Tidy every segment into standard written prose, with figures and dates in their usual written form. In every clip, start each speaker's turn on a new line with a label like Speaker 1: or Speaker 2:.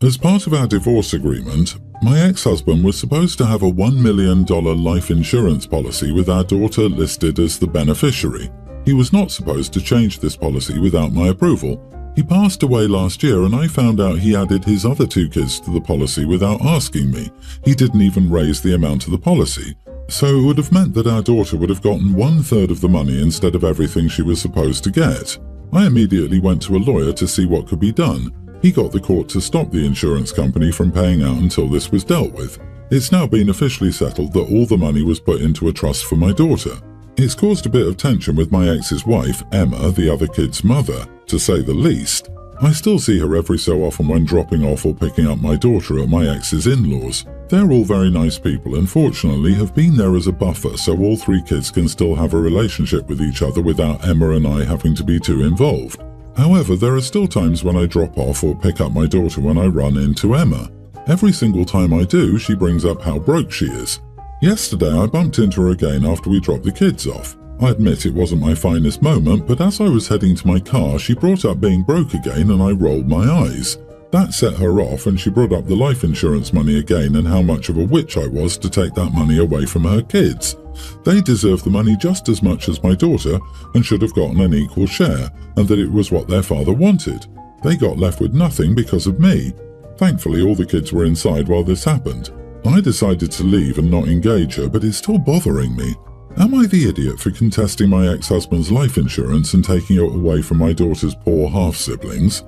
Speaker 1: As part of our divorce agreement, my ex-husband was supposed to have a $1 million life insurance policy with our daughter listed as the beneficiary. He was not supposed to change this policy without my approval. He passed away last year and I found out he added his other 2 kids to the policy without asking me. He didn't even raise the amount of the policy. So it would have meant that our daughter would have gotten 1/3 of the money instead of everything she was supposed to get. I immediately went to a lawyer to see what could be done. He got the court to stop the insurance company from paying out until this was dealt with. It's now been officially settled that all the money was put into a trust for my daughter. It's caused a bit of tension with my ex's wife, Emma, the other kid's mother, to say the least. I still see her every so often when dropping off or picking up my daughter at my ex's in-laws. They're all very nice people and fortunately have been there as a buffer so all 3 kids can still have a relationship with each other without Emma and I having to be too involved. However, there are still times when I drop off or pick up my daughter when I run into Emma. Every single time I do, she brings up how broke she is. Yesterday I bumped into her again after we dropped the kids off. I admit it wasn't my finest moment, but as I was heading to my car, she brought up being broke again and I rolled my eyes. That set her off and she brought up the life insurance money again and how much of a witch I was to take that money away from her kids. They deserve the money just as much as my daughter and should have gotten an equal share, and that it was what their father wanted. They got left with nothing because of me. Thankfully, all the kids were inside while this happened. I decided to leave and not engage her, but it's still bothering me. Am I the idiot for contesting my ex-husband's life insurance and taking it away from my daughter's poor half-siblings?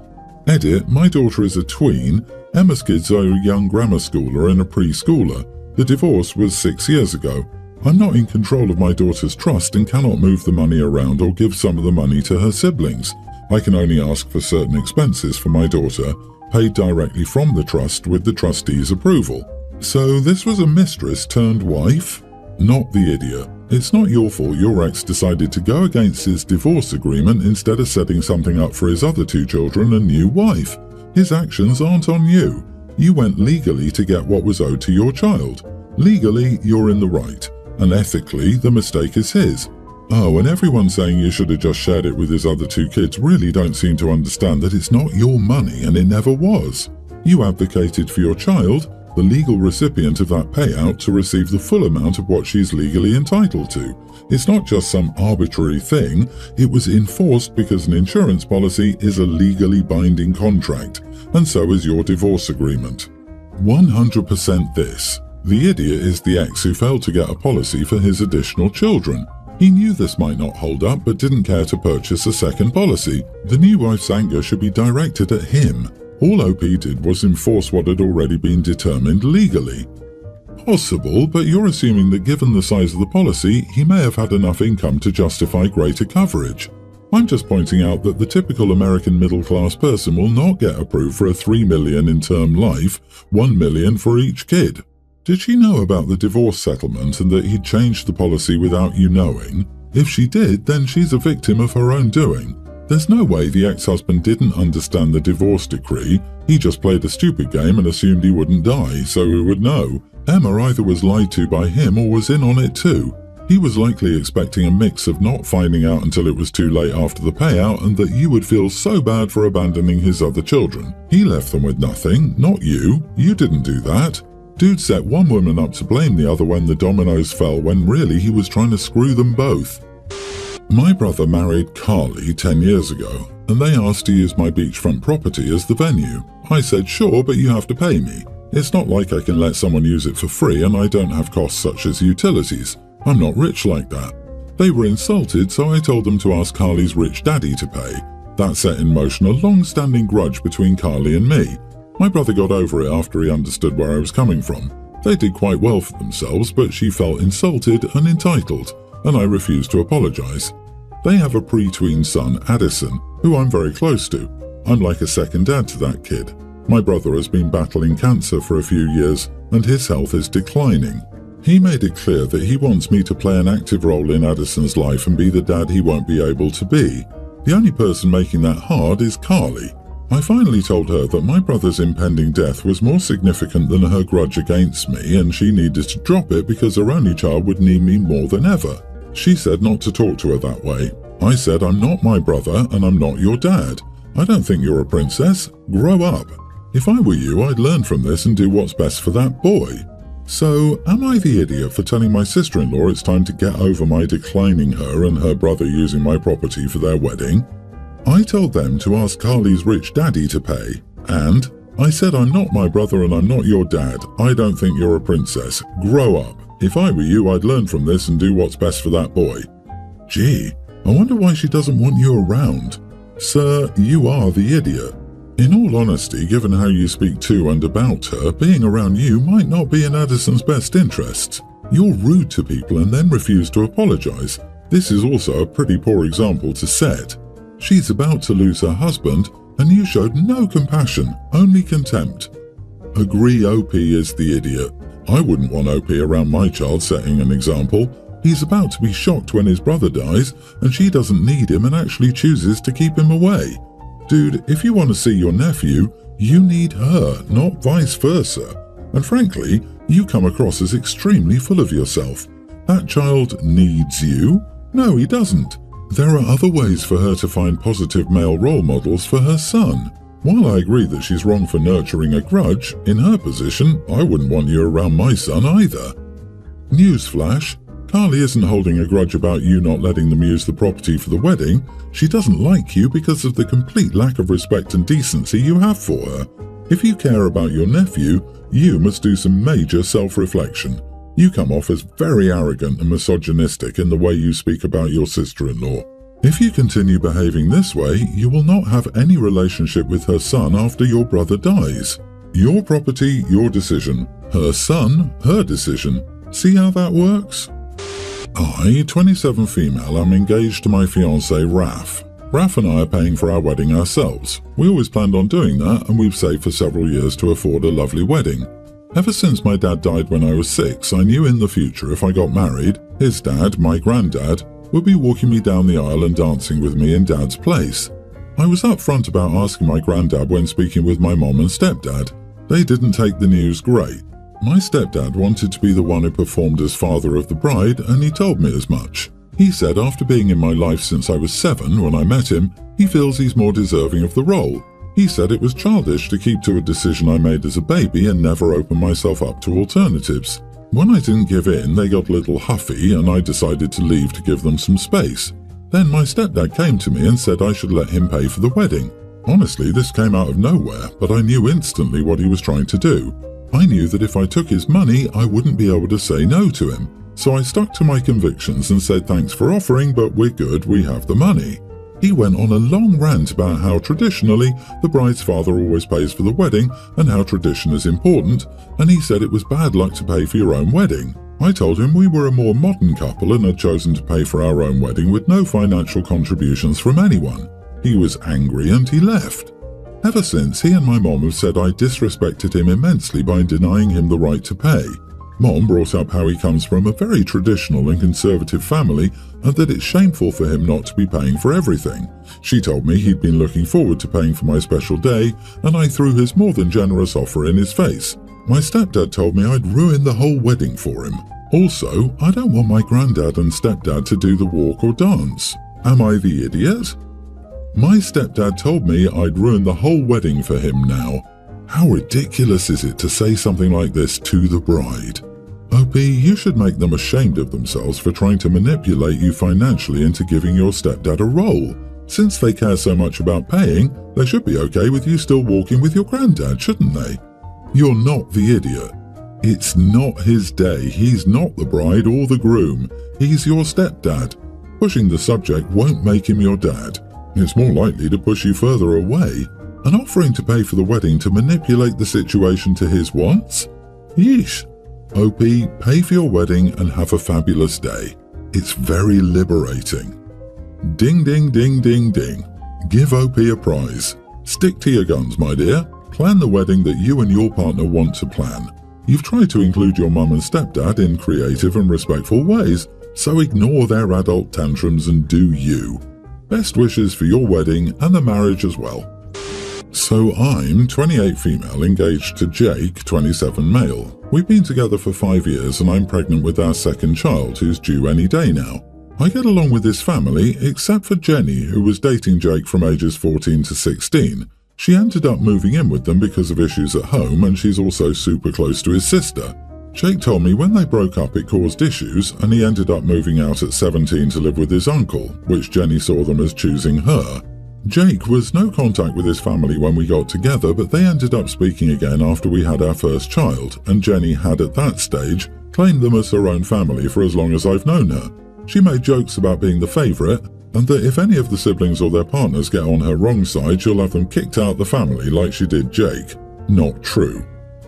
Speaker 1: Edit, my daughter is a tween, Emma's kids are a young grammar schooler and a preschooler. The divorce was 6 years ago. I'm not in control of my daughter's trust and cannot move the money around or give some of the money to her siblings. I can only ask for certain expenses for my daughter, paid directly from the trust with the trustee's approval. So this was a mistress turned wife? Not the idiot. It's not your fault your ex decided to go against his divorce agreement instead of setting something up for his other 2 children and new wife. His actions aren't on you. You went legally to get what was owed to your child. Legally, you're in the right. And ethically, the mistake is his. Oh, and everyone saying you should have just shared it with his other 2 kids really don't seem to understand that it's not your money and it never was. You advocated for your child, the legal recipient of that payout, to receive the full amount of what she's legally entitled to. It's not just some arbitrary thing, it was enforced because an insurance policy is a legally binding contract, and so is your divorce agreement. 100% this. The idiot is the ex who failed to get a policy for his additional children. He knew this might not hold up but didn't care to purchase a second policy. The new wife's anger should be directed at him. All OP did was enforce what had already been determined legally. Possible, but you're assuming that given the size of the policy, he may have had enough income to justify greater coverage. I'm just pointing out that the typical American middle-class person will not get approved for a $3 million in term life, $1 million for each kid. Did she know about the divorce settlement and that he'd changed the policy without you knowing? If she did, then she's a victim of her own doing. There's no way the ex-husband didn't understand the divorce decree. He just played a stupid game and assumed he wouldn't die, so he would know. Emma either was lied to by him or was in on it too. He was likely expecting a mix of not finding out until it was too late after the payout and that you would feel so bad for abandoning his other children. He left them with nothing, not you. You didn't do that. Dude set one woman up to blame the other when the dominoes fell, when really he was trying to screw them both. My brother married Carly 10 years ago, and they asked to use my beachfront property as the venue. I said sure, but you have to pay me. It's not like I can let someone use it for free and I don't have costs such as utilities. I'm not rich like that. They were insulted, so I told them to ask Carly's rich daddy to pay. That set in motion a long-standing grudge between Carly and me. My brother got over it after he understood where I was coming from. They did quite well for themselves, but she felt insulted and entitled, and I refused to apologize. They have a pre-tween son, Addison, who I'm very close to. I'm like a second dad to that kid. My brother has been battling cancer for a few years, and his health is declining. He made it clear that he wants me to play an active role in Addison's life and be the dad he won't be able to be. The only person making that hard is Carly. I finally told her that my brother's impending death was more significant than her grudge against me and she needed to drop it because her only child would need me more than ever. She said not to talk to her that way. I said I'm not my brother and I'm not your dad. I don't think you're a princess. Grow up. If I were you, I'd learn from this and do what's best for that boy. So, am I the idiot for telling my sister-in-law it's time to get over my declining her and her brother using my property for their wedding? I told them to ask Carly's rich daddy to pay, and I said I'm not my brother and I'm not your dad. I don't think you're a princess. Grow up. If I were you, I'd learn from this and do what's best for that boy. Gee, I wonder why she doesn't want you around. Sir, you are the idiot. In all honesty, given how you speak to and about her, being around you might not be in Addison's best interests. You're rude to people and then refuse to apologize. This is also a pretty poor example to set. She's about to lose her husband, and you showed no compassion, only contempt. Agree OP is the idiot. I wouldn't want OP around my child setting an example. He's about to be shocked when his brother dies, and she doesn't need him and actually chooses to keep him away. Dude, if you want to see your nephew, you need her, not vice versa. And frankly, you come across as extremely full of yourself. That child needs you? No, he doesn't. There are other ways for her to find positive male role models for her son. While I agree that she's wrong for nurturing a grudge, in her position, I wouldn't want you around my son either. Newsflash, Carly isn't holding a grudge about you not letting them use the property for the wedding. She doesn't like you because of the complete lack of respect and decency you have for her. If you care about your nephew, you must do some major self-reflection. You come off as very arrogant and misogynistic in the way you speak about your sister-in-law. If you continue behaving this way, you will not have any relationship with her son after your brother dies. Your property, your decision. Her son, her decision. See how that works? I, 27 female, am engaged to my fiancé Raf. Raf and I are paying for our wedding ourselves. We always planned on doing that, and we've saved for several years to afford a lovely wedding. Ever since my dad died when I was 6, I knew in the future if I got married, his dad, my granddad, would be walking me down the aisle and dancing with me in Dad's place. I was upfront about asking my granddad when speaking with my mom and stepdad. They didn't take the news great. My stepdad wanted to be the one who performed as father of the bride, and he told me as much. He said after being in my life since I was 7 when I met him, he feels he's more deserving of the role. He said it was childish to keep to a decision I made as a baby and never open myself up to alternatives. When I didn't give in, they got a little huffy and I decided to leave to give them some space. Then my stepdad came to me and said I should let him pay for the wedding. Honestly, this came out of nowhere, but I knew instantly what he was trying to do. I knew that if I took his money, I wouldn't be able to say no to him. So I stuck to my convictions and said thanks for offering, but we're good, we have the money. He went on a long rant about how traditionally the bride's father always pays for the wedding and how tradition is important, and he said it was bad luck to pay for your own wedding. I told him we were a more modern couple and had chosen to pay for our own wedding with no financial contributions from anyone. He was angry and he left. Ever since, he and my mom have said I disrespected him immensely by denying him the right to pay. Mom brought up how he comes from a very traditional and conservative family and that it's shameful for him not to be paying for everything. She told me he'd been looking forward to paying for my special day, and I threw his more than generous offer in his face. My stepdad told me I'd ruin the whole wedding for him. Also, I don't want my granddad and stepdad to do the walk or dance. Am I the idiot? My stepdad told me I'd ruin the whole wedding for him now. How ridiculous is it to say something like this to the bride? OP, you should make them ashamed of themselves for trying to manipulate you financially into giving your stepdad a role. Since they care so much about paying, they should be okay with you still walking with your granddad, shouldn't they? You're not the idiot. It's not his day. He's not the bride or the groom. He's your stepdad. Pushing the subject won't make him your dad. It's more likely to push you further away. And offering to pay for the wedding to manipulate the situation to his wants? Yeesh. OP, pay for your wedding and have a fabulous day. It's very liberating. Ding ding ding ding ding. Give OP a prize. Stick to your guns, my dear. Plan the wedding that you and your partner want to plan. You've tried to include your mum and stepdad in creative and respectful ways, so ignore their adult tantrums and do you. Best wishes for your wedding and the marriage as well. So I'm 28 female engaged to Jake, 27 male. We've been together for 5 years and I'm pregnant with our second child who's due any day now. I get along with his family except for Jenny, who was dating Jake from ages 14 to 16. She ended up moving in with them because of issues at home, and she's also super close to his sister. Jake told me when they broke up it caused issues, and he ended up moving out at 17 to live with his uncle, which Jenny saw them as choosing her. Jake was no contact with his family when we got together, but they ended up speaking again after we had our first child, and Jenny had at that stage claimed them as her own family for as long as I've known her. She made jokes about being the favourite, and that if any of the siblings or their partners get on her wrong side, she'll have them kicked out the family like she did Jake. Not true.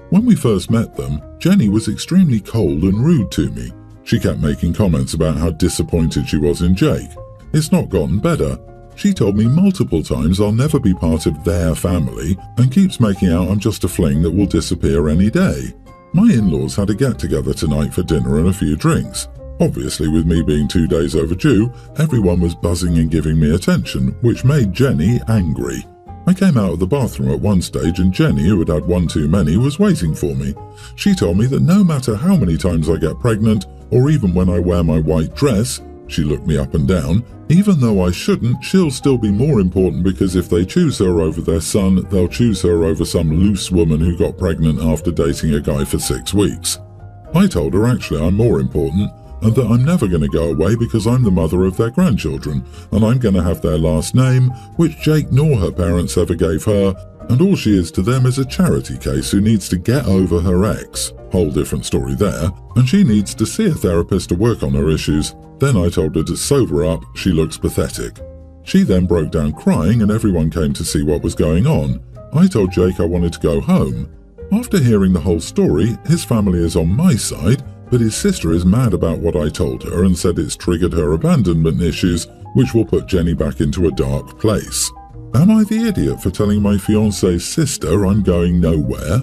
Speaker 1: When we first met them, Jenny was extremely cold and rude to me. She kept making comments about how disappointed she was in Jake. It's not gotten better. She told me multiple times I'll never be part of their family, and keeps making out I'm just a fling that will disappear any day. My in-laws had a get-together tonight for dinner and a few drinks. Obviously, with me being 2 days overdue, everyone was buzzing and giving me attention, which made Jenny angry. I came out of the bathroom at one stage, and Jenny, who had had one too many, was waiting for me. She told me that no matter how many times I get pregnant, or even when I wear my white dress, she looked me up and down, even though I shouldn't, she'll still be more important because if they choose her over their son, they'll choose her over some loose woman who got pregnant after dating a guy for 6 weeks. I told her actually I'm more important, and that I'm never going to go away because I'm the mother of their grandchildren, and I'm going to have their last name, which Jake nor her parents ever gave her, and all she is to them is a charity case who needs to get over her ex. Whole different story there, and she needs to see a therapist to work on her issues. Then I told her to sober up, she looks pathetic. She then broke down crying and everyone came to see what was going on. I told Jake I wanted to go home. After hearing the whole story, his family is on my side, but his sister is mad about what I told her and said it's triggered her abandonment issues, which will put Jenny back into a dark place. Am I the idiot for telling my fiancé's sister I'm going nowhere?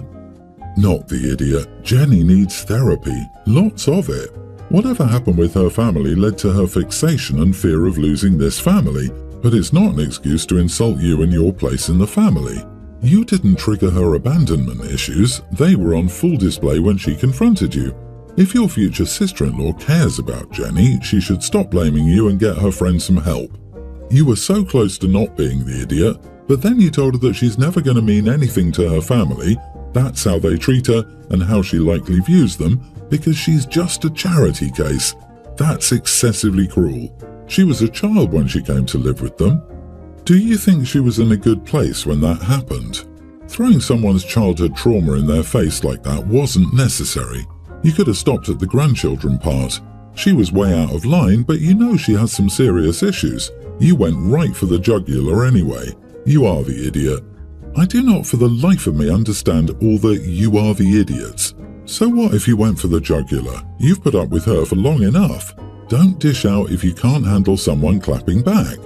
Speaker 1: Not the idiot. Jenny needs therapy. Lots of it. Whatever happened with her family led to her fixation and fear of losing this family, but it's not an excuse to insult you and your place in the family. You didn't trigger her abandonment issues. They were on full display when she confronted you. If your future sister-in-law cares about Jenny, she should stop blaming you and get her friend some help. You were so close to not being the idiot, but then you told her that she's never going to mean anything to her family. That's how they treat her and how she likely views them, because she's just a charity case. That's excessively cruel. She was a child when she came to live with them. Do you think she was in a good place when that happened? Throwing someone's childhood trauma in their face like that wasn't necessary. You could have stopped at the grandchildren part. She was way out of line, but you know she has some serious issues. You went right for the jugular anyway. You are the idiot. I do not for the life of me understand all the "you are the idiots." So what if you went for the jugular? You've put up with her for long enough. Don't dish out if you can't handle someone clapping back.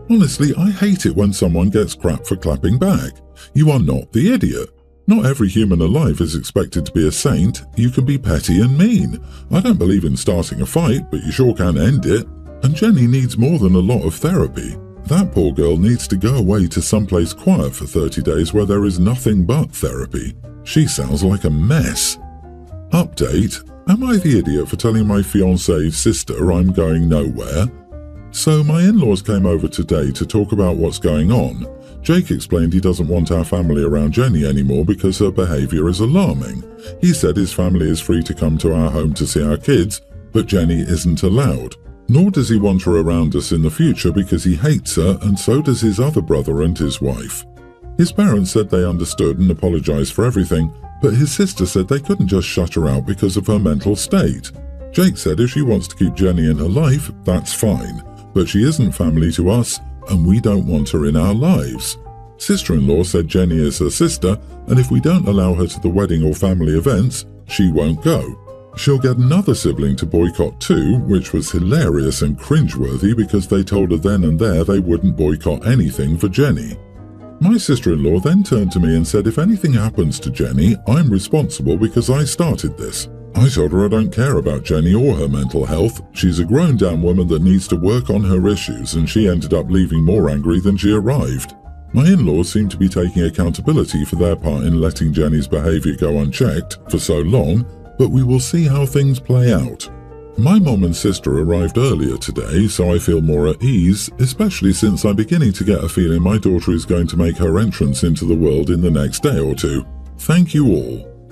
Speaker 1: Honestly, I hate it when someone gets crap for clapping back. You are not the idiot. Not every human alive is expected to be a saint. You can be petty and mean. I don't believe in starting a fight, but you sure can end it. And Jenny needs more than a lot of therapy. That poor girl needs to go away to someplace quiet for 30 days where there is nothing but therapy. She sounds like a mess. Update: am I the idiot for telling my fiancé's sister I'm going nowhere? So my in-laws came over today to talk about what's going on. Jake explained he doesn't want our family around Jenny anymore because her behaviour is alarming. He said his family is free to come to our home to see our kids, but Jenny isn't allowed. Nor does he want her around us in the future because he hates her, and so does his other brother and his wife. His parents said they understood and apologised for everything, but his sister said they couldn't just shut her out because of her mental state. Jake said if she wants to keep Jenny in her life, that's fine, but she isn't family to us, and we don't want her in our lives. Sister-in-law said Jenny is her sister, and if we don't allow her to the wedding or family events, she won't go. She'll get another sibling to boycott too, which was hilarious and cringeworthy because they told her then and there they wouldn't boycott anything for Jenny. My sister-in-law then turned to me and said if anything happens to Jenny, I'm responsible because I started this. I told her I don't care about Jenny or her mental health. She's a grown-down woman that needs to work on her issues, and she ended up leaving more angry than she arrived. My in-laws seem to be taking accountability for their part in letting Jenny's behaviour go unchecked for so long, but we will see how things play out. My mom and sister arrived earlier today, so I feel more at ease, especially since I'm beginning to get a feeling my daughter is going to make her entrance into the world in the next day or two. Thank you all.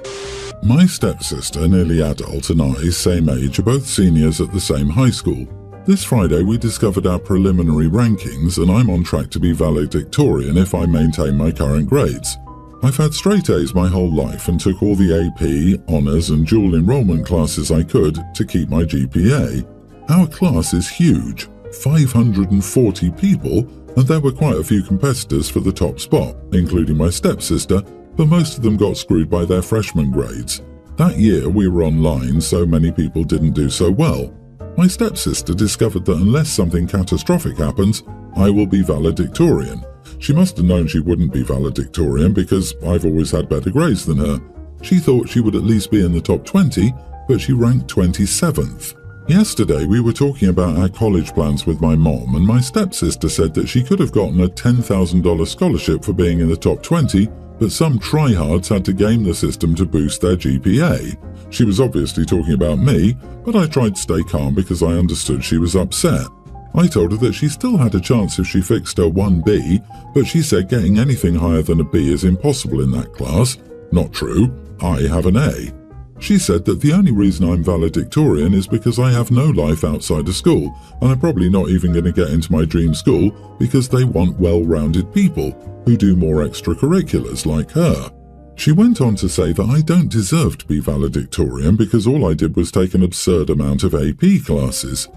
Speaker 1: My stepsister, nearly adult, and I, same age, are both seniors at the same high school. This Friday we discovered our preliminary rankings, and I'm on track to be valedictorian if I maintain my current grades. I've had straight A's my whole life and took all the AP, honours and dual enrolment classes I could to keep my GPA. Our class is huge, 540 people, and there were quite a few competitors for the top spot, including my stepsister, but most of them got screwed by their freshman grades. That year we were online, so many people didn't do so well. My stepsister discovered that unless something catastrophic happens, I will be valedictorian. She must have known she wouldn't be valedictorian because I've always had better grades than her. She thought she would at least be in the top 20, but she ranked 27th. Yesterday we were talking about our college plans with my mom, and my stepsister said that she could have gotten a $10,000 scholarship for being in the top 20, but some tryhards had to game the system to boost their GPA. She was obviously talking about me, but I tried to stay calm because I understood she was upset. I told her that she still had a chance if she fixed her 1B, but she said getting anything higher than a B is impossible in that class. Not true, I have an A. She said that the only reason I'm valedictorian is because I have no life outside of school, and I'm probably not even going to get into my dream school because they want well-rounded people who do more extracurriculars like her. She went on to say that I don't deserve to be valedictorian because all I did was take an absurd amount of AP classes.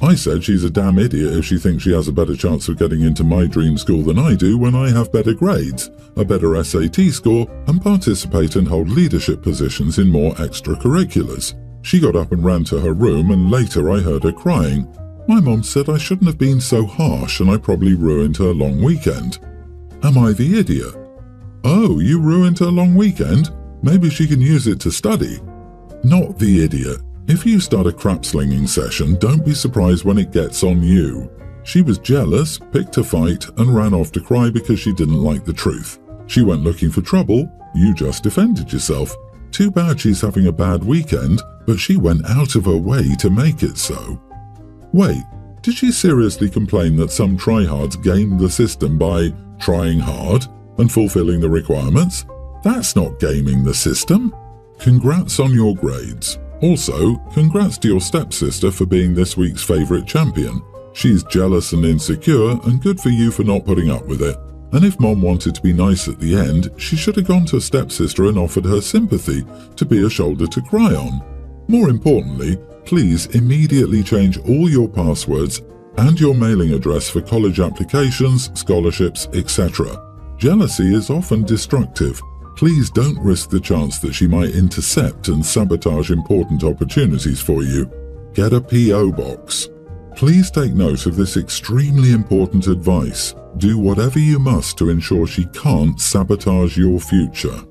Speaker 1: I said she's a damn idiot if she thinks she has a better chance of getting into my dream school than I do when I have better grades, a better SAT score, and participate and hold leadership positions in more extracurriculars. She got up and ran to her room, and later I heard her crying. My mom said I shouldn't have been so harsh and I probably ruined her long weekend. Am I the idiot? Oh, you ruined her long weekend? Maybe she can use it to study. Not the idiot. If you start a crap-slinging session, don't be surprised when it gets on you. She was jealous, picked a fight, and ran off to cry because she didn't like the truth. She went looking for trouble, you just defended yourself. Too bad she's having a bad weekend, but she went out of her way to make it so. Wait, did she seriously complain that some tryhards gamed the system by trying hard and fulfilling the requirements? That's not gaming the system. Congrats on your grades. Also, congrats to your stepsister for being this week's favourite champion. She's jealous and insecure, and good for you for not putting up with it. And if Mom wanted to be nice at the end, she should have gone to stepsister and offered her sympathy to be a shoulder to cry on. More importantly, please immediately change all your passwords and your mailing address for college applications, scholarships, etc. Jealousy is often destructive. Please don't risk the chance that she might intercept and sabotage important opportunities for you. Get a P.O. box. Please take note of this extremely important advice. Do whatever you must to ensure she can't sabotage your future.